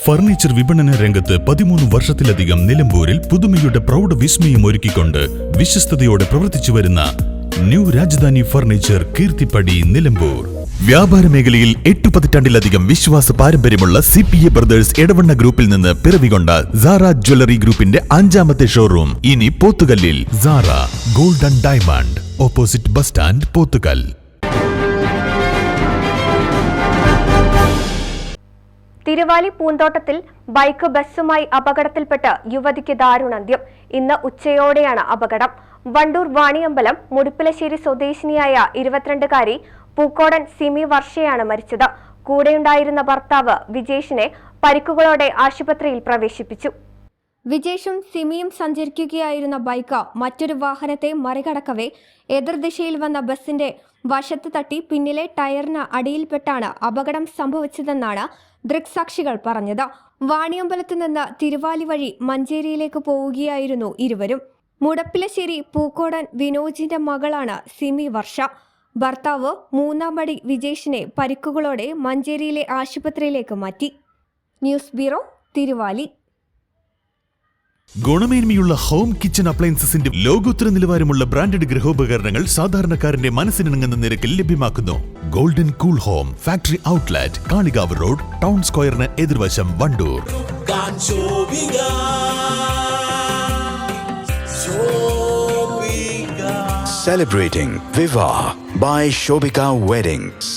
Furniture വിപണന രംഗത്ത് 13 വർഷത്തിലധികം നിലമ്പൂരിൽ പുതുമയുടെ പ്രൗഢ വിസ്മയം ഒരുക്കിക്കൊണ്ട് വിശ്വസ്തയോടെ പ്രവർത്തിച്ചു വരുന്ന ന്യൂ രാജധാനി ഫർണിച്ചർ കീർത്തിപ്പടി നിലമ്പൂർ. വ്യാപാര മേഖലയിൽ 8 പതിറ്റാണ്ടിലധികം വിശ്വാസ പാരമ്പര്യമുള്ള CPA ബ്രദേഴ്സ് എടവണ്ണ ഗ്രൂപ്പിൽ നിന്ന് പിറവികൊണ്ട സാറ ജ്വല്ലറി ഗ്രൂപ്പിന്റെ 5ാമത്തെ ഷോറൂം ഇനി പോത്തുകല്ലിൽ. Sara gold and diamond, opposite bus stand, Pothukal. Thiruvali പൂന്തോട്ടത്തിൽ ബൈക്ക് ബസ്സുമായി അപകടത്തിൽപ്പെട്ട് യുവതിക്ക് ദാരുണാന്ത്യം. ഇന്ന് ഉച്ചയോടെയാണ് അപകടം. വണ്ടൂർ വാണിയമ്പലം മുടിപ്പിലശ്ശേരി സ്വദേശിനിയായ 22-കാരി പൂക്കോടൻ സിമി വർഷയാണ് മരിച്ചത്. കൂടെയുണ്ടായിരുന്ന ഭർത്താവ് വിജേഷിനെ പരിക്കുകളോടെ ആശുപത്രിയിൽ പ്രവേശിപ്പിച്ചു. വിജേഷും സിമിയും സഞ്ചരിക്കുകയായിരുന്ന ബൈക്ക് മറ്റൊരു വാഹനത്തെ മറികടക്കവേ എതിർദിശയിൽ വന്ന ബസിന്റെ വശത്ത് തട്ടി പിന്നിലെ ടയറിന് അടിയിൽപ്പെട്ടാണ് അപകടം സംഭവിച്ചതെന്നാണ് ദൃക്സാക്ഷികൾ പറഞ്ഞത്. വാണിയമ്പലത്ത് നിന്ന് തിരുവാലി വഴി മഞ്ചേരിയിലേക്ക് പോവുകയായിരുന്നു ഇരുവരും. മുടപ്പിലശ്ശേരി പൂക്കോടൻ വിനോജിന്റെ മകളാണ് സിമി വർഷ. ഭർത്താവ് 3ാം പടി വിജേഷിനെ പരിക്കുകളോടെ മഞ്ചേരിയിലെ ആശുപത്രിയിലേക്ക് മാറ്റി. News bureau, Thiruvali. ഗുണമേന്മയുള്ള ഹോം കിച്ചൺ അപ്ലയൻസസിന്റെ ലോകോത്തര നിലവാരമുള്ള ബ്രാൻഡഡ് ഗൃഹോപകരണങ്ങൾ സാധാരണക്കാരന്റെ മനസ്സിനിണങ്ങുന്ന നിരക്കിൽ ലഭ്യമാക്കുന്നു. Golden cool home factory outlet, Kalikavu road, town സ്ക്വയറിന് എതിർവശം, Wandoor. Celebrating Viva by Shobika Weddings.